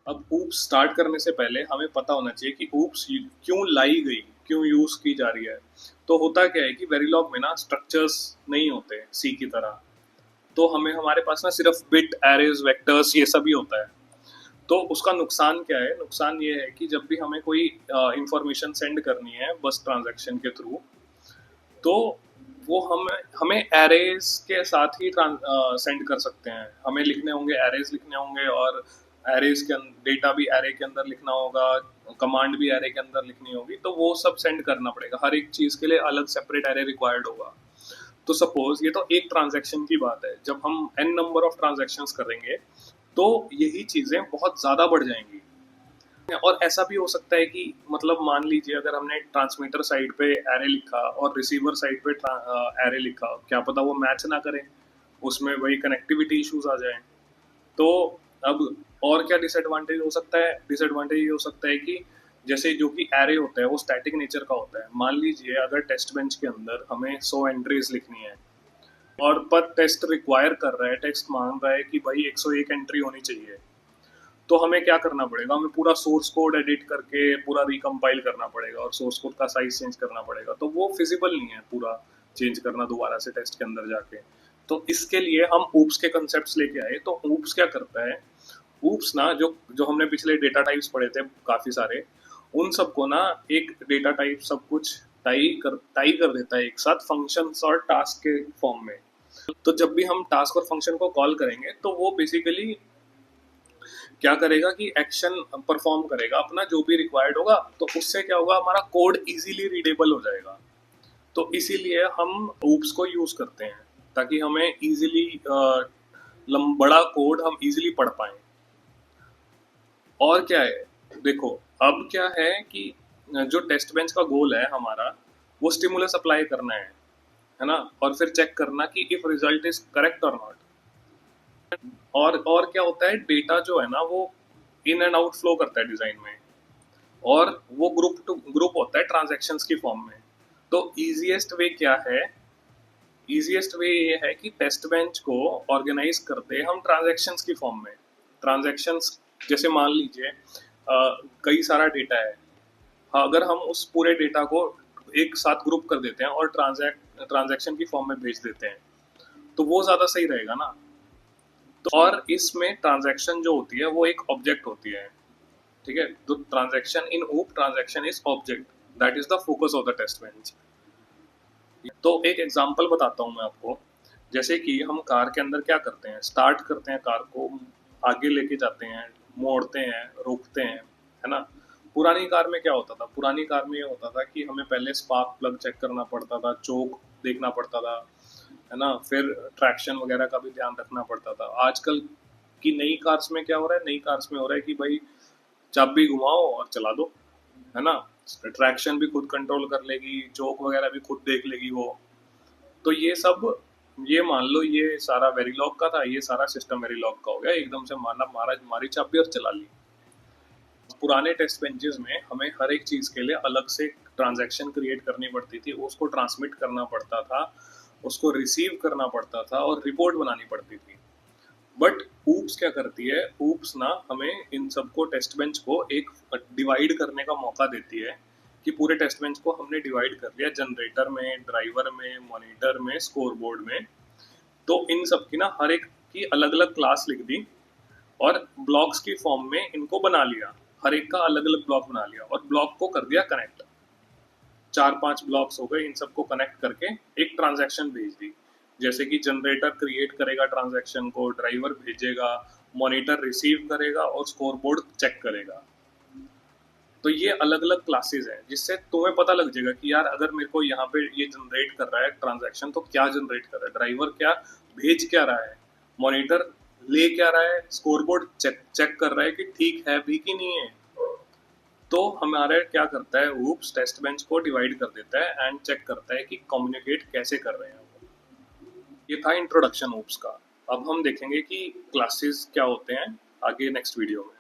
अब oops start करने से पहले हमें पता होना चाहिए कि ऊप्स क्यों लाई गई, क्यों यूज की जा रही है। तो होता क्या है कि वेरिलॉग में ना स्ट्रक्चर्स नहीं होते सी की तरह। तो हमें हमारे पास ना सिर्फ बिट, एरेज, वेक्टर्स ये सभी होता है। तो उसका नुकसान क्या है? नुकसान ये है कि जब भी हमें कोई इंफॉर्मेशन सेंड करनी है बस ट्रांजैक्शन के थ्रू, तो वो हम हमें एरेज के साथ ही सेंड कर सकते हैं। हमें लिखने होंगे, एरेज लिखने होंगे, और एरेज के डेटा भी एरे के अंदर लिखना होगा, कमांड भी एरे के अंदर लिखनी होगी। तो वो सब सेंड करना पड़ेगा, हर एक चीज के लिए अलग सेपरेट एरे रिक्वायर्ड होगा। तो सपोज ये तो एक ट्रांजैक्शन की बात है, जब हम एन नंबर ऑफ ट्रांजैक्शंस करेंगे तो यही चीजें बहुत ज्यादा बढ़ जाएंगी। और ऐसा भी हो सकता है कि मतलब मान लीजिए अगर हमने ट्रांसमीटर साइड पे एरे लिखा और रिसीवर साइड पे एरे लिखा, क्या पता वो मैच ना करें, उसमें वही कनेक्टिविटी इश्यूज आ जाए। तो अब और क्या डिसएडवांटेज हो सकता है? डिसएडवांटेज ये हो सकता है कि जैसे जो कि एरे होता है वो स्टैटिक नेचर का होता है। मान लीजिए अगर टेस्ट बेंच के अंदर हमें 100 एंट्रीज लिखनी है और पर टेस्ट रिक्वायर कर रहा है, टेस्ट मांग रहा है कि भाई 101 एंट्री होनी चाहिए, तो हमें क्या करना पड़ेगा? हमें पूरा सोर्स कोड एडिट करके पूरा रिकम्पाइल करना पड़ेगा और सोर्स कोड का साइज चेंज करना पड़ेगा। तो वो फिजिबल नहीं है पूरा चेंज करना दोबारा से टेस्ट के अंदर जाके। तो इसके लिए हम ऊप्स के कंसेप्ट लेके आए। तो ऊप्स क्या करता है? ऊप्स ना जो जो हमने पिछले डेटा टाइप्स पढ़े थे काफी सारे, उन सबको ना एक डेटा टाइप सब कुछ टाई कर देता है एक साथ फंक्शंस और टास्क के फॉर्म में। तो जब भी हम टास्क और फंक्शन को कॉल करेंगे तो वो बेसिकली क्या करेगा कि एक्शन परफॉर्म करेगा अपना जो भी रिक्वायर्ड होगा। तो उससे क्या होगा? हमारा कोड इजीली रीडेबल हो जाएगा। तो इसीलिए हम ऊप्स को यूज करते हैं ताकि हमें इजीली बड़ा कोड हम इजीली पढ़ पाए। और क्या है, देखो, अब क्या है कि जो टेस्ट बेंच का गोल है हमारा, वो स्टिमुलस अप्लाई करना है ना, और फिर चेक करना कि इफ रिजल्ट इज करेक्ट और नॉट। और क्या होता है, डेटा जो है ना वो इन एंड आउट फ्लो करता है डिजाइन में, और वो ग्रुप टू ग्रुप होता है ट्रांजैक्शंस की फॉर्म में। तो इजीएस्ट वे क्या है? इजीएस्ट वे ये है कि टेस्ट बेंच को ऑर्गेनाइज करते हम ट्रांजैक्शंस की फॉर्म में। ट्रांजैक्शंस जैसे मान लीजिए कई सारा डेटा है। हाँ, अगर हम उस पूरे डेटा को एक साथ ग्रुप कर देते हैं और ट्रांजैक्शन की फॉर्म में भेज देते हैं, तो वो ज़्यादा सही रहेगा ना। तो और इसमें ट्रांजैक्शन जो होती है वो एक ऑब्जेक्ट होती है, ठीक है? तो transaction in OOP, transaction is object, that is the focus of the test bench. तो एक एग्जांपल बताता हूँ मैं आपको। जैसे कि हम कार के अंदर क्या करते हैं, स्टार्ट करते हैं कार को, आगे लेके जाते हैं, मोड़ते हैं, रोकते हैं, है ना। पुरानी कार में क्या होता था? पुरानी कार में ये होता था कि हमें पहले स्पार्क प्लग चेक करना पड़ता था, चोक देखना पड़ता था, है ना, फिर ट्रैक्शन वगैरह का भी ध्यान रखना पड़ता था। आजकल की नई कार्स में क्या हो रहा है? नई कार्स में हो रहा है कि भाई चाबी घुमाओ और चला दो, है ना। ट्रैक्शन भी खुद कंट्रोल कर लेगी, चोक वगैरह भी खुद देख लेगी वो। तो ये सब, ये मान लो ये सारा वेरीलॉग का था, ये सारा सिस्टम वेरीलॉग का हो गया। एकदम से माना मारा, मारी चाबी और चला ली। पुराने टेस्ट बेंचेस में हमें हर एक चीज के लिए अलग से ट्रांजैक्शन क्रिएट करनी पड़ती थी, उसको ट्रांसमिट करना पड़ता था, उसको रिसीव करना पड़ता था और रिपोर्ट बनानी पड़ती थी। बट ऊप्स क्या करती है? ऊप्स ना हमें इन सबको, टेस्ट बेंच को एक डिवाइड करने का मौका देती है कि पूरे टेस्ट बेंच को हमने डिवाइड कर लिया जनरेटर में, ड्राइवर में, मॉनिटर में, स्कोर बोर्ड में। तो इन सब की ना हर एक की अलग अलग क्लास लिख दी और ब्लॉक्स की फॉर्म में इनको बना लिया। हर एक का अलग अलग ब्लॉक बना लिया और ब्लॉक को कर दिया कनेक्ट। 4-5 ब्लॉक्स हो गए, इन सबको कनेक्ट करके एक ट्रांजैक्शन भेज दी। जैसे कि जनरेटर क्रिएट करेगा ट्रांजैक्शन को, ड्राइवर भेजेगा, मॉनिटर रिसीव करेगा और स्कोर बोर्ड चेक करेगा। तो ये अलग अलग क्लासेस हैं, जिससे तुम्हें पता लग जाएगा कि यार अगर मेरे को यहाँ पे ये जनरेट कर रहा है ट्रांजैक्शन, तो क्या जनरेट कर रहा है, ड्राइवर क्या भेज क्या रहा है, मॉनिटर ले क्या रहा है, स्कोर बोर्ड चेक कर रहा है कि ठीक है भी कि नहीं है। तो हमारे क्या करता है, ऊप्स टेस्ट बेंच को डिवाइड कर देता है एंड चेक करता है कि कम्युनिकेट कैसे कर रहे हैं वो। ये था इंट्रोडक्शन ऊप्स का। अब हम देखेंगे कि क्लासेस क्या होते हैं आगे नेक्स्ट वीडियो में।